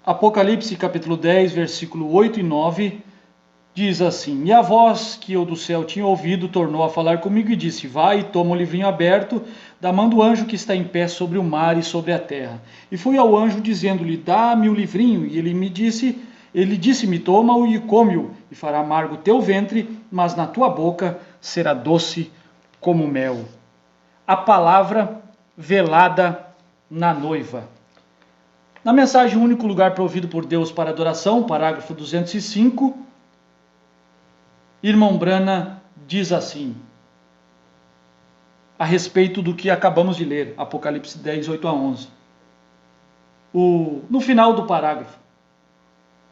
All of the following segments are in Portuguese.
Apocalipse capítulo 10, versículo 8 e 9, diz assim: E a voz que eu do céu tinha ouvido tornou a falar comigo e disse: Vai e toma o livrinho aberto da mão do anjo que está em pé sobre o mar e sobre a terra. E fui ao anjo dizendo-lhe: Dá-me o livrinho. E ele disse-me: Toma-o e come-o, e fará amargo o teu ventre, mas na tua boca será doce como mel. A palavra velada na noiva. Na mensagem, o único lugar provido por Deus para adoração, parágrafo 205, irmão Brana diz assim, a respeito do que acabamos de ler, Apocalipse 10, 8 a 11. No final do parágrafo,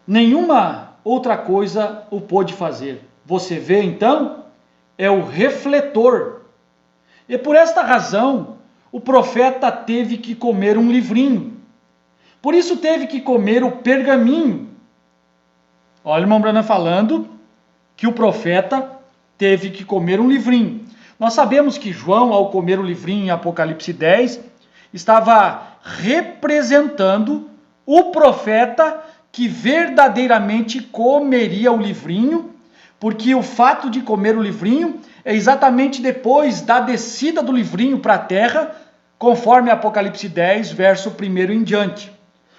nenhuma outra coisa o pôde fazer. Você vê, então, é o refletor. E por esta razão, o profeta teve que comer um livrinho. Por isso teve que comer o pergaminho. Olha o irmão Brana falando que o profeta teve que comer um livrinho. Nós sabemos que João, ao comer o livrinho em Apocalipse 10, estava representando o profeta que verdadeiramente comeria o livrinho, porque o fato de comer o livrinho é exatamente depois da descida do livrinho para a terra, conforme Apocalipse 10, verso 1 em diante.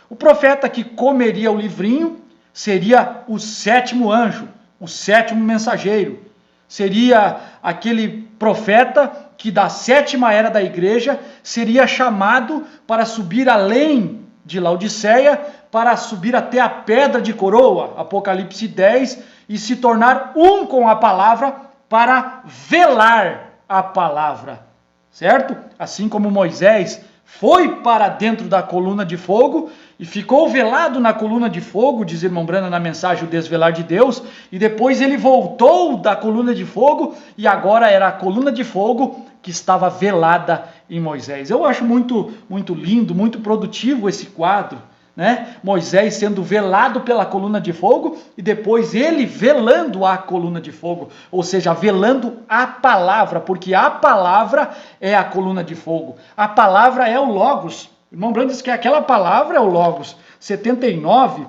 O profeta que comeria o livrinho seria o sétimo anjo, o sétimo mensageiro. Seria aquele profeta que da sétima era da igreja seria chamado para subir além de Laodiceia, para subir até a pedra de coroa, Apocalipse 10, e se tornar um com a palavra para velar a palavra, certo? Assim como Moisés foi para dentro da coluna de fogo e ficou velado na coluna de fogo, diz irmão Brana na mensagem O Desvelar de Deus, e depois ele voltou da coluna de fogo e agora era a coluna de fogo que estava velada em Moisés. Eu acho muito lindo, muito produtivo esse quadro, né? Moisés sendo velado pela coluna de fogo e depois ele velando a coluna de fogo, ou seja, velando a palavra, porque a palavra é a coluna de fogo, a palavra é o Logos. O irmão Brando diz que aquela palavra é o Logos. 79,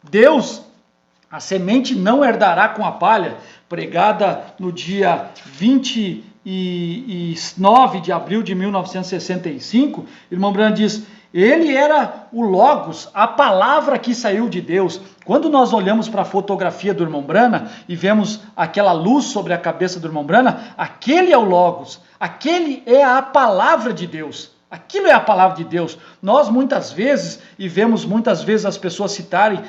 Deus, a semente não herdará com a palha, pregada no dia 29 de abril de 1965, irmão Brando diz, ele era o Logos, a palavra que saiu de Deus. Quando nós olhamos para a fotografia do irmão Brana e vemos aquela luz sobre a cabeça do irmão Brana, aquele é o Logos, aquele é a palavra de Deus. Aquilo é a palavra de Deus. Nós muitas vezes, e vemos muitas vezes as pessoas citarem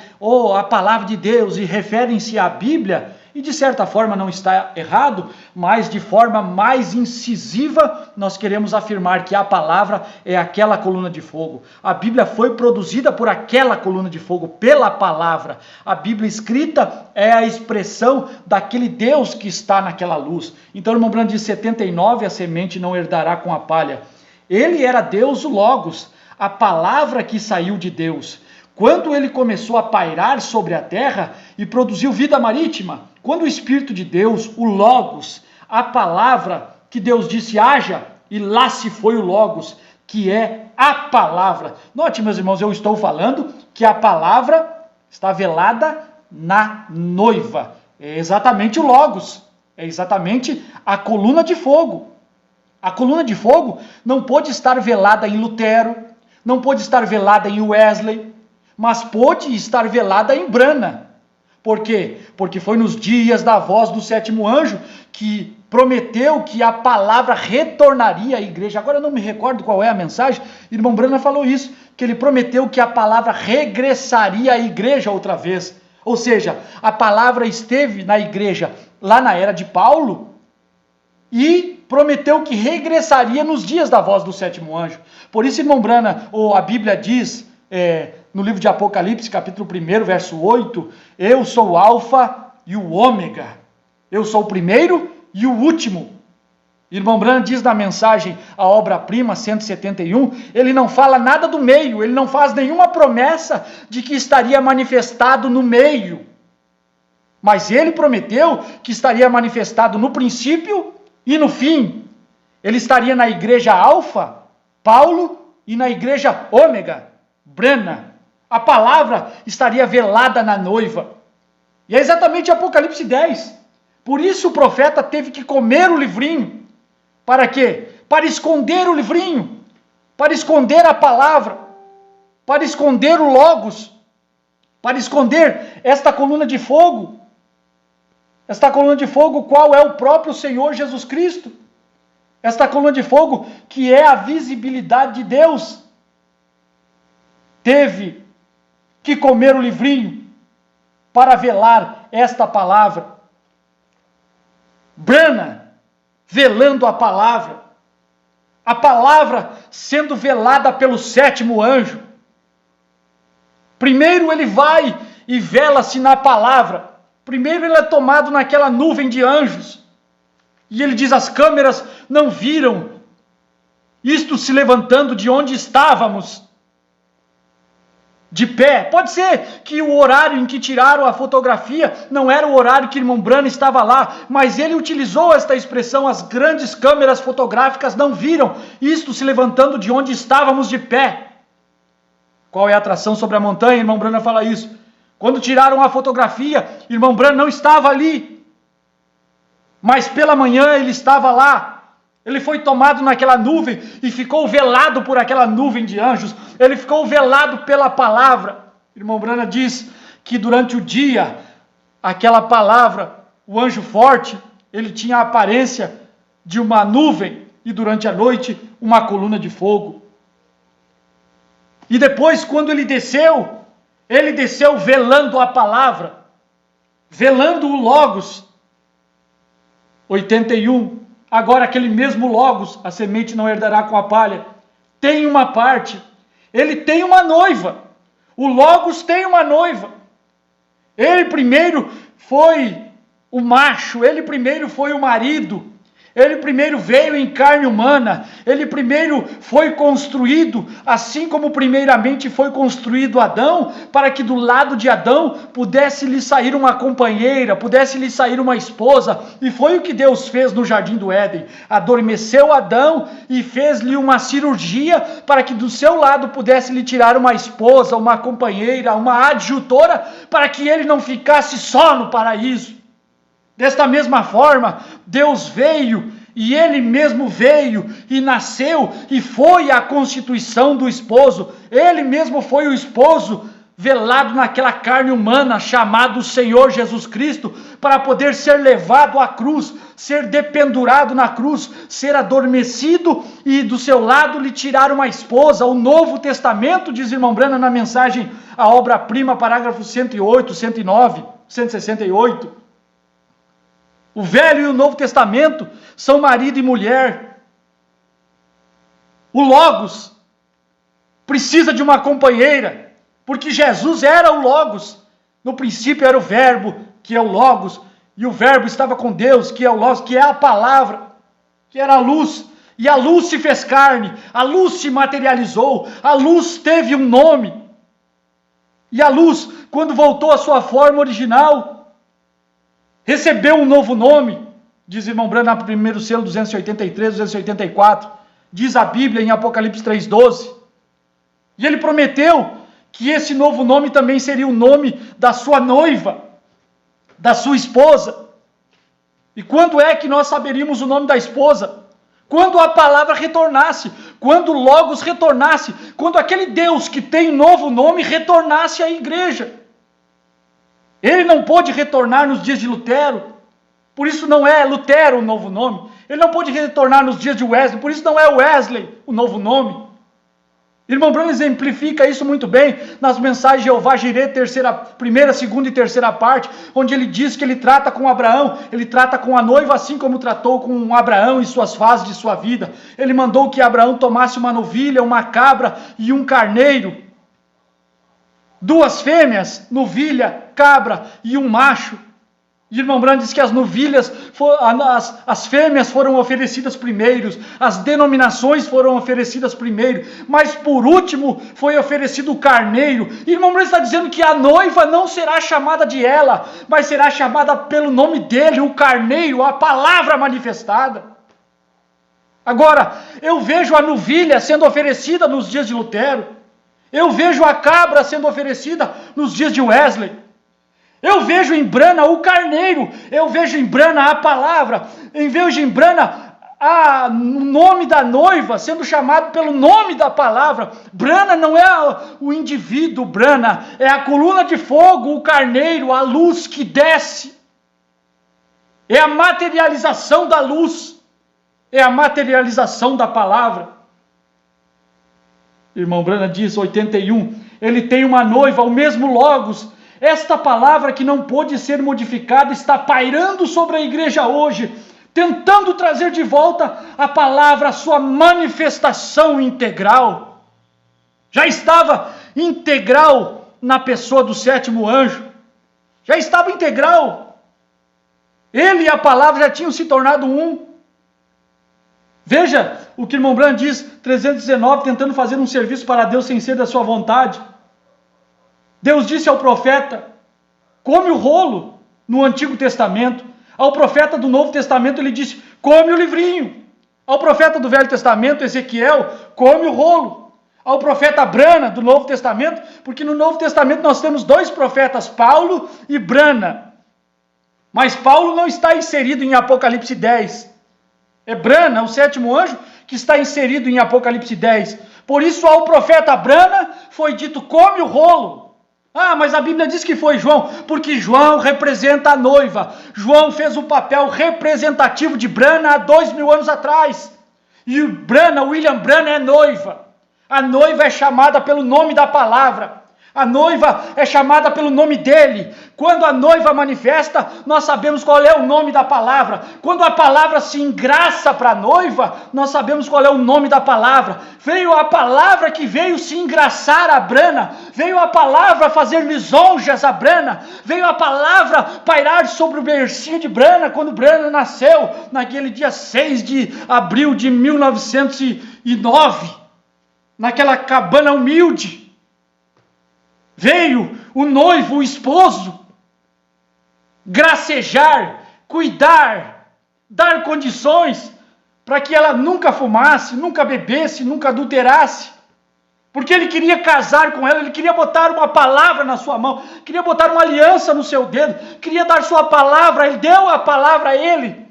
a palavra de Deus e referem-se à Bíblia, e de certa forma não está errado, mas de forma mais incisiva nós queremos afirmar que a palavra é aquela coluna de fogo. A Bíblia foi produzida por aquela coluna de fogo, pela palavra. A Bíblia escrita é a expressão daquele Deus que está naquela luz. Então o irmão Brando diz 79, a semente não herdará com a palha. Ele era Deus, o Logos, a palavra que saiu de Deus. Quando ele começou a pairar sobre a terra e produziu vida marítima, quando o Espírito de Deus, o Logos, a palavra que Deus disse haja, e lá se foi o Logos, que é a palavra. Note, meus irmãos, eu estou falando que a palavra está velada na noiva. É exatamente o Logos, é exatamente a coluna de fogo. A coluna de fogo não pôde estar velada em Lutero, não pôde estar velada em Wesley, mas pôde estar velada em Brana. Por quê? Porque foi nos dias da voz do sétimo anjo que prometeu que a palavra retornaria à igreja. Agora eu não me recordo qual é a mensagem, irmão Brana falou isso, que ele prometeu que a palavra regressaria à igreja outra vez. Ou seja, a palavra esteve na igreja lá na era de Paulo e prometeu que regressaria nos dias da voz do sétimo anjo. Por isso, irmão Brana, a Bíblia diz, no livro de Apocalipse, capítulo 1, verso 8, eu sou o Alfa e o Ômega. Eu sou o primeiro e o último. Irmão Brana diz na mensagem, a obra-prima 171, ele não fala nada do meio, ele não faz nenhuma promessa de que estaria manifestado no meio. Mas ele prometeu que estaria manifestado no princípio e no fim. Ele estaria na igreja Alfa, Paulo, e na igreja Ômega, Brana. A palavra estaria velada na noiva. E é exatamente Apocalipse 10. Por isso o profeta teve que comer o livrinho. Para quê? Para esconder o livrinho. Para esconder a palavra. Para esconder o Logos. Para esconder esta coluna de fogo. Esta coluna de fogo, qual é o próprio Senhor Jesus Cristo. Esta coluna de fogo, que é a visibilidade de Deus. Teve que comer o livrinho para velar esta palavra. Brana, velando a palavra sendo velada pelo sétimo anjo. Primeiro ele vai e vela-se na palavra. Primeiro ele é tomado naquela nuvem de anjos. E ele diz, as câmeras não viram isto se levantando de onde estávamos. De pé. Pode ser que o horário em que tiraram a fotografia não era o horário que o irmão Branham estava lá, mas ele utilizou esta expressão, as grandes câmeras fotográficas não viram isto se levantando de onde estávamos de pé. Qual é a atração sobre a montanha? Irmão Branham fala isso. Quando tiraram a fotografia, irmão Branham não estava ali, mas pela manhã ele estava lá. Ele foi tomado naquela nuvem e ficou velado por aquela nuvem de anjos. Ele ficou velado pela palavra. Irmão Branham diz que durante o dia, aquela palavra, o anjo forte, ele tinha a aparência de uma nuvem e durante a noite, uma coluna de fogo. E depois, quando ele desceu velando a palavra, velando o Logos. 81. Agora aquele mesmo Logos, a semente não herdará com a palha, tem uma parte, ele tem uma noiva, o Logos tem uma noiva, ele primeiro foi o macho, ele primeiro foi o marido, ele primeiro veio em carne humana, ele primeiro foi construído, assim como primeiramente foi construído Adão, para que do lado de Adão pudesse lhe sair uma companheira, pudesse lhe sair uma esposa, e foi o que Deus fez no Jardim do Éden, adormeceu Adão e fez-lhe uma cirurgia, para que do seu lado pudesse lhe tirar uma esposa, uma companheira, uma adjutora, para que ele não ficasse só no paraíso. Desta mesma forma, Deus veio, e Ele mesmo veio, e nasceu, e foi a constituição do esposo. Ele mesmo foi o esposo, velado naquela carne humana, chamado Senhor Jesus Cristo, para poder ser levado à cruz, ser dependurado na cruz, ser adormecido, e do seu lado lhe tirar uma esposa. O Novo Testamento, diz irmão Branham na mensagem, a obra-prima, parágrafo 108, 109, 168, o Velho e o Novo Testamento são marido e mulher. O Logos precisa de uma companheira, porque Jesus era o Logos. No princípio era o Verbo, que é o Logos, e o Verbo estava com Deus, que é o Logos, que é a palavra, que era a luz. E a luz se fez carne, a luz se materializou, a luz teve um nome. E a luz, quando voltou à sua forma original, recebeu um novo nome, diz irmão Branham no primeiro selo 283, 284, diz a Bíblia em Apocalipse 3:12, e ele prometeu que esse novo nome também seria o nome da sua noiva, da sua esposa. E quando é que nós saberíamos o nome da esposa? Quando a palavra retornasse, quando o Logos retornasse, quando aquele Deus que tem novo nome retornasse à igreja. Ele não pôde retornar nos dias de Lutero, por isso não é Lutero o novo nome. Ele não pôde retornar nos dias de Wesley, por isso não é Wesley o novo nome. Irmão Branham exemplifica isso muito bem nas mensagens de Jeová Jireh, primeira, segunda e terceira parte, onde ele diz que ele trata com Abraão, ele trata com a noiva assim como tratou com Abraão em suas fases de sua vida. Ele mandou que Abraão tomasse uma novilha, uma cabra e um carneiro, 2 fêmeas, novilha, cabra e um macho. E irmão Branham diz que as novilhas, as fêmeas foram oferecidas primeiro, as denominações foram oferecidas primeiro, mas por último foi oferecido o carneiro. E irmão Branham está dizendo que a noiva não será chamada de ela, mas será chamada pelo nome dele, o carneiro, a palavra manifestada. Agora, eu vejo a novilha sendo oferecida nos dias de Lutero. Eu vejo a cabra sendo oferecida nos dias de Wesley. Eu vejo em Brana o carneiro. Eu vejo em Brana a palavra. Eu vejo em Brana o nome da noiva sendo chamado pelo nome da palavra. Brana não é o indivíduo, Brana é a coluna de fogo, o carneiro, a luz que desce. É a materialização da luz. É a materialização da palavra. Irmão Brana diz, 81, ele tem uma noiva, o mesmo Logos. Esta palavra que não pôde ser modificada está pairando sobre a igreja hoje, tentando trazer de volta a palavra, a sua manifestação integral. Já estava integral na pessoa do sétimo anjo. Já estava integral. Ele e a palavra já tinham se tornado um. Veja o que o irmão Branham diz, 319, tentando fazer um serviço para Deus sem ser da sua vontade. Deus disse ao profeta, come o rolo, no Antigo Testamento. Ao profeta do Novo Testamento ele disse, come o livrinho. Ao profeta do Velho Testamento, Ezequiel, come o rolo. Ao profeta Brana, do Novo Testamento, porque no Novo Testamento nós temos dois profetas, Paulo e Brana. Mas Paulo não está inserido em Apocalipse 10. É Brana, o sétimo anjo, que está inserido em Apocalipse 10. Por isso ao profeta Brana foi dito, come o rolo. Ah, mas a Bíblia diz que foi João, porque João representa a noiva. João fez o papel representativo de Brana há 2000 anos atrás. E William Brana é noiva. A noiva é chamada pelo nome da palavra. A noiva é chamada pelo nome dele. Quando a noiva manifesta, nós sabemos qual é o nome da palavra. Quando a palavra se engraça para a noiva, nós sabemos qual é o nome da palavra. Veio a palavra que veio se engraçar a Brana. Veio a palavra fazer lisonjas a Brana. Veio a palavra pairar sobre o bercinho de Brana, quando Brana nasceu, naquele dia 6 de abril de 1909. Naquela cabana humilde. Veio o noivo, o esposo, gracejar, cuidar, dar condições para que ela nunca fumasse, nunca bebesse, nunca adulterasse. Porque ele queria casar com ela, ele queria botar uma palavra na sua mão, queria botar uma aliança no seu dedo, queria dar sua palavra, ele deu a palavra a ele.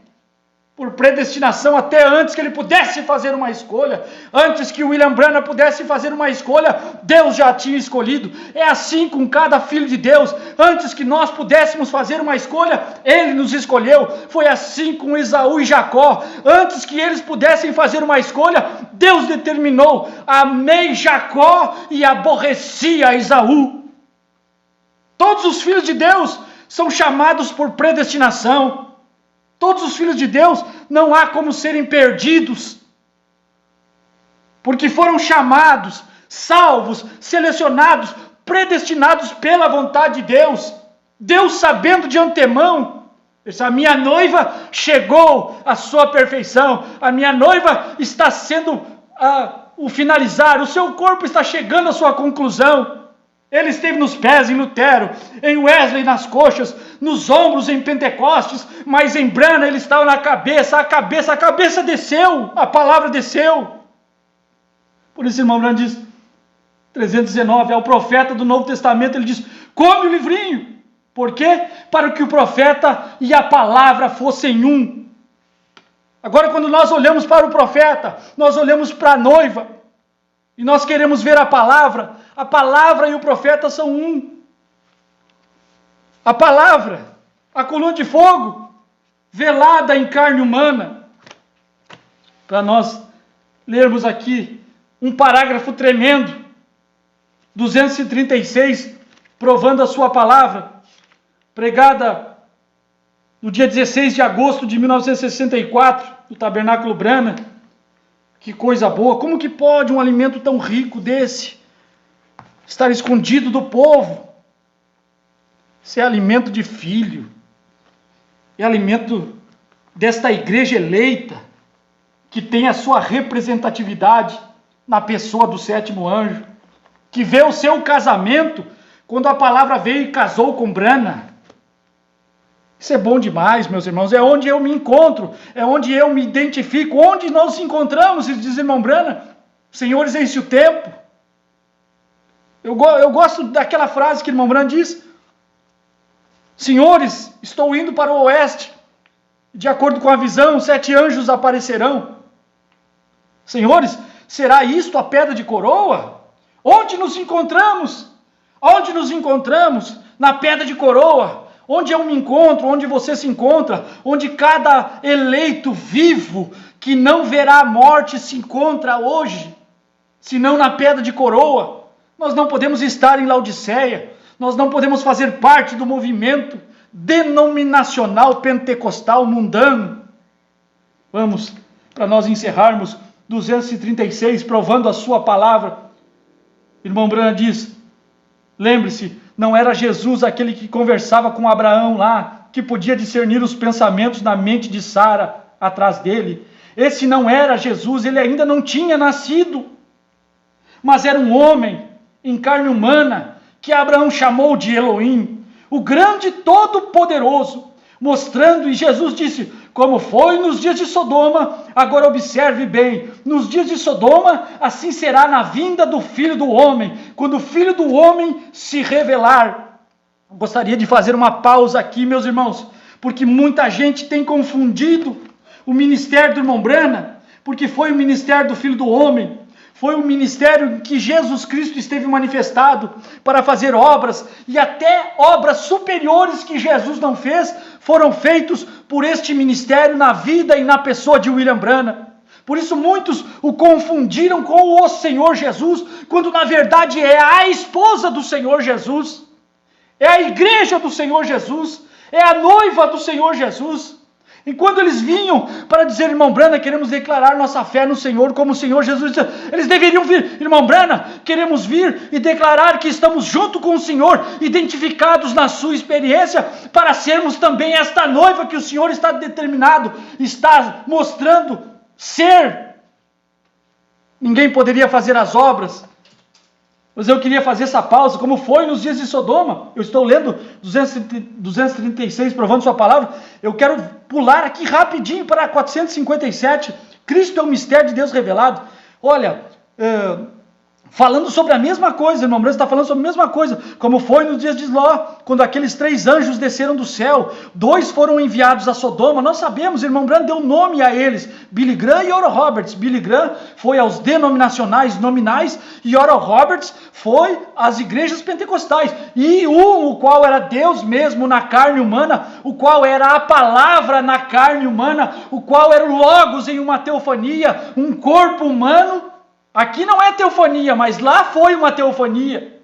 Por predestinação, até antes que ele pudesse fazer uma escolha, antes que William Branham pudesse fazer uma escolha, Deus já tinha escolhido. É assim com cada filho de Deus. Antes que nós pudéssemos fazer uma escolha, Ele nos escolheu. Foi assim com Esaú e Jacó. Antes que eles pudessem fazer uma escolha, Deus determinou: amei Jacó e aborreci a Esaú. Todos os filhos de Deus são chamados por predestinação. Todos os filhos de Deus não há como serem perdidos, porque foram chamados, salvos, selecionados, predestinados pela vontade de Deus. Deus, sabendo de antemão, a minha noiva chegou à sua perfeição, a minha noiva está sendo o finalizar, o seu corpo está chegando à sua conclusão. Ele esteve nos pés em Lutero, em Wesley nas coxas, nos ombros em Pentecostes, mas em Branham ele estava na cabeça, a cabeça desceu, a palavra desceu. Por isso, irmão Branham diz, 319, ao profeta do Novo Testamento, ele diz, come o livrinho. Por quê? Para que o profeta e a palavra fossem um. Agora, quando nós olhamos para o profeta, nós olhamos para a noiva, e nós queremos ver a palavra e o profeta são um. A palavra, a coluna de fogo, velada em carne humana. Para nós lermos aqui um parágrafo tremendo, 236, provando a sua palavra, pregada no dia 16 de agosto de 1964, no Tabernáculo Branham. Que coisa boa! Como que pode um alimento tão rico desse estar escondido do povo? Isso é alimento de filho. É alimento desta igreja eleita, que tem a sua representatividade na pessoa do sétimo anjo, que vê o seu casamento quando a palavra veio e casou com Branham. Isso é bom demais, meus irmãos. É onde eu me encontro, é onde eu me identifico, onde nós nos encontramos, diz irmão Branham. Senhores, é esse o tempo. Eu gosto daquela frase que o irmão Branham diz: senhores, estou indo para o oeste, de acordo com a visão, 7 anjos aparecerão. Senhores, será isto a pedra de coroa? Onde nos encontramos? Onde nos encontramos? Na pedra de coroa. Onde eu me encontro, onde você se encontra, onde cada eleito vivo que não verá a morte se encontra hoje, senão na pedra de coroa. Nós não podemos estar em Laodiceia, nós não podemos fazer parte do movimento denominacional pentecostal mundano. Vamos, para nós encerrarmos, 236, provando a sua palavra. Irmão Branham diz, lembre-se, não era Jesus aquele que conversava com Abraão lá, que podia discernir os pensamentos na mente de Sara atrás dele. Esse não era Jesus, ele ainda não tinha nascido, mas era um homem em carne humana, que Abraão chamou de Elohim, o grande todo-poderoso, mostrando, e Jesus disse, como foi nos dias de Sodoma, agora observe bem, nos dias de Sodoma, assim será na vinda do Filho do Homem, quando o Filho do Homem se revelar. Gostaria de fazer uma pausa aqui, meus irmãos, porque muita gente tem confundido o ministério do irmão Branham, porque foi o ministério do Filho do Homem, foi o ministério em que Jesus Cristo esteve manifestado para fazer obras, e até obras superiores que Jesus não fez, foram feitos por este ministério na vida e na pessoa de William Branham. Por isso muitos o confundiram com o Senhor Jesus, quando na verdade é a esposa do Senhor Jesus, é a igreja do Senhor Jesus, é a noiva do Senhor Jesus. E quando eles vinham para dizer, irmão Branham, queremos declarar nossa fé no Senhor, como o Senhor Jesus disse, eles deveriam vir, irmão Branham, queremos vir e declarar que estamos junto com o Senhor, identificados na sua experiência, para sermos também esta noiva que o Senhor está determinado, está mostrando ser. Ninguém poderia fazer as obras, mas eu queria fazer essa pausa, como foi nos dias de Sodoma. Eu estou lendo 236, provando sua palavra. Eu quero pular aqui rapidinho para 457. Cristo é o mistério de Deus revelado. Olha, falando sobre a mesma coisa, irmão Branham está falando sobre a mesma coisa, como foi nos dias de Ló, quando aqueles 3 anjos desceram do céu, 2 foram enviados a Sodoma. Nós sabemos, irmão Branham deu nome a eles, Billy Graham e Oral Roberts. Billy Graham foi aos denominacionais nominais, e Oral Roberts foi às igrejas pentecostais, e o qual era Deus mesmo na carne humana, o qual era a palavra na carne humana, o qual era o Logos em uma teofania, um corpo humano. Aqui não é teofania, mas lá foi uma teofania.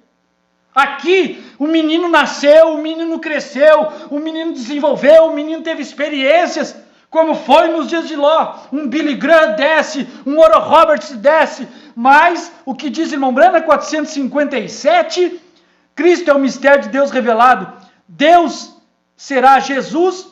Aqui o menino nasceu, o menino cresceu, o menino desenvolveu, o menino teve experiências, como foi nos dias de Ló. Um Billy Graham desce, um Oral Roberts desce, mas o que diz irmão Branham 457, Cristo é o mistério de Deus revelado. Deus será Jesus,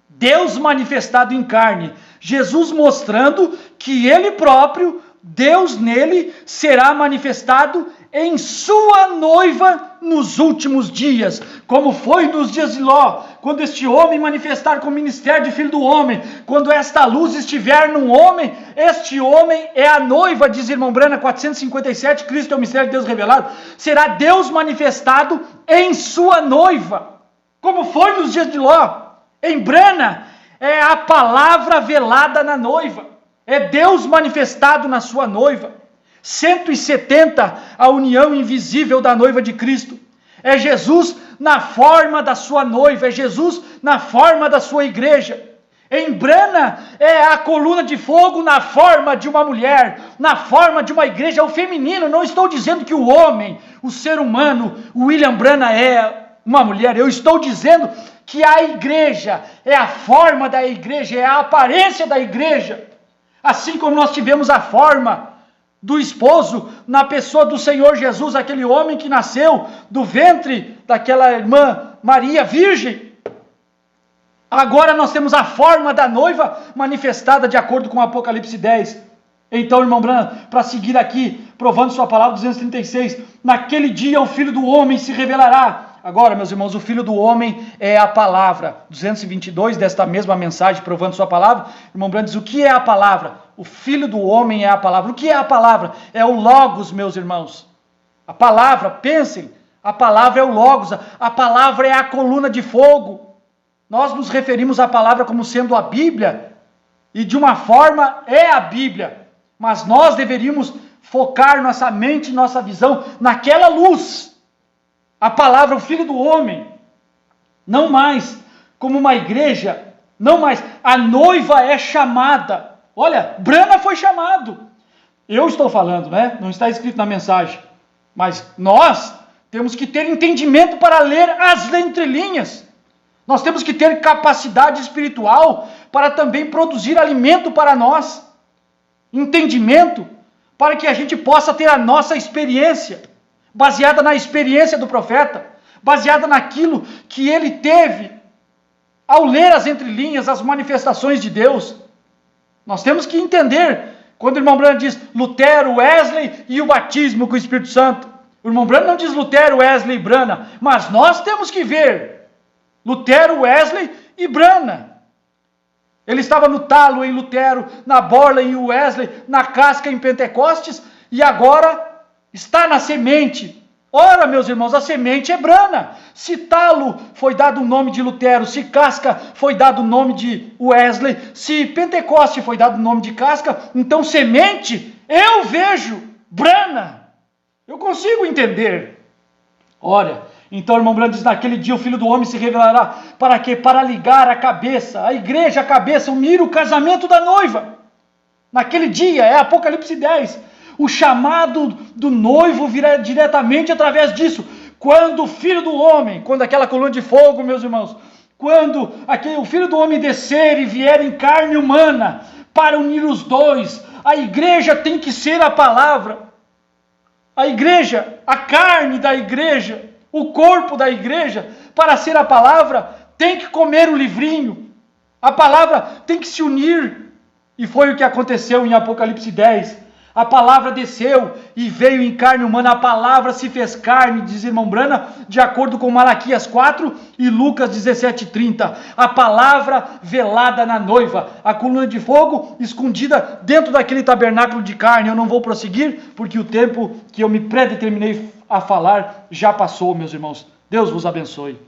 Deus manifestado em carne, Jesus mostrando que Ele próprio, Deus nele, será manifestado em sua noiva nos últimos dias, como foi nos dias de Ló, quando este homem manifestar com o ministério de Filho do Homem, quando esta luz estiver num homem, este homem é a noiva, diz irmão Branham 457, Cristo é o mistério de Deus revelado, será Deus manifestado em sua noiva, como foi nos dias de Ló. Em Branham é a palavra velada na noiva, é Deus manifestado na sua noiva. 170, a união invisível da noiva de Cristo. É Jesus na forma da sua noiva, é Jesus na forma da sua igreja. Em Branham é a coluna de fogo na forma de uma mulher, na forma de uma igreja, é o feminino. Não estou dizendo que o homem, o ser humano, o William Branham é uma mulher. Eu estou dizendo que a igreja é a forma da igreja, é a aparência da igreja. Assim como nós tivemos a forma do esposo na pessoa do Senhor Jesus, aquele homem que nasceu do ventre daquela irmã Maria Virgem. Agora nós temos a forma da noiva manifestada de acordo com Apocalipse 10. Então, irmão Branham, para seguir aqui, provando sua palavra, 236, naquele dia o Filho do Homem se revelará. Agora, meus irmãos, o Filho do Homem é a palavra. 222 desta mesma mensagem, provando sua palavra, irmão Branham diz, o que é a palavra? O Filho do Homem é a palavra. O que é a palavra? É o Logos, meus irmãos. A palavra, pensem, a palavra é o Logos, a palavra é a coluna de fogo. Nós nos referimos à palavra como sendo a Bíblia, e de uma forma é a Bíblia, mas nós deveríamos focar nossa mente, nossa visão naquela luz. A palavra, o Filho do Homem, não mais como uma igreja, não mais, a noiva é chamada. Olha, Brana foi chamado. Eu estou falando, né? Não está escrito na mensagem. Mas nós temos que ter entendimento para ler as entrelinhas. Nós temos que ter capacidade espiritual para também produzir alimento para nós. Entendimento para que a gente possa ter a nossa experiência, baseada na experiência do profeta, baseada naquilo que ele teve ao ler as entrelinhas, as manifestações de Deus. Nós temos que entender, quando o irmão Branham diz Lutero, Wesley e o batismo com o Espírito Santo. O irmão Branham não diz Lutero, Wesley e Brana, mas nós temos que ver Lutero, Wesley e Brana. Ele estava no talo em Lutero, na borla em Wesley, na casca em Pentecostes, e agora está na semente. Ora, meus irmãos, a semente é Brana. Se talo foi dado o nome de Lutero, se casca foi dado o nome de Wesley, se Pentecoste foi dado o nome de casca, então semente, eu vejo Brana. Eu consigo entender. Olha, então o irmão Branham diz, naquele dia o Filho do Homem se revelará. Para quê? Para ligar a cabeça, a igreja, a cabeça, unir o casamento da noiva. Naquele dia, é Apocalipse 10. O chamado do noivo virá diretamente através disso. Quando o Filho do Homem, quando aquela coluna de fogo, meus irmãos, quando o Filho do Homem descer e vier em carne humana para unir os dois, a igreja tem que ser a palavra. A igreja, a carne da igreja, o corpo da igreja, para ser a palavra, tem que comer o livrinho. A palavra tem que se unir. E foi o que aconteceu em Apocalipse 10. A palavra desceu e veio em carne humana, a palavra se fez carne, diz irmão Brana, de acordo com Malaquias 4 e Lucas 17:30. A palavra velada na noiva, a coluna de fogo escondida dentro daquele tabernáculo de carne. Eu não vou prosseguir, porque o tempo que eu me predeterminei a falar já passou, meus irmãos. Deus vos abençoe.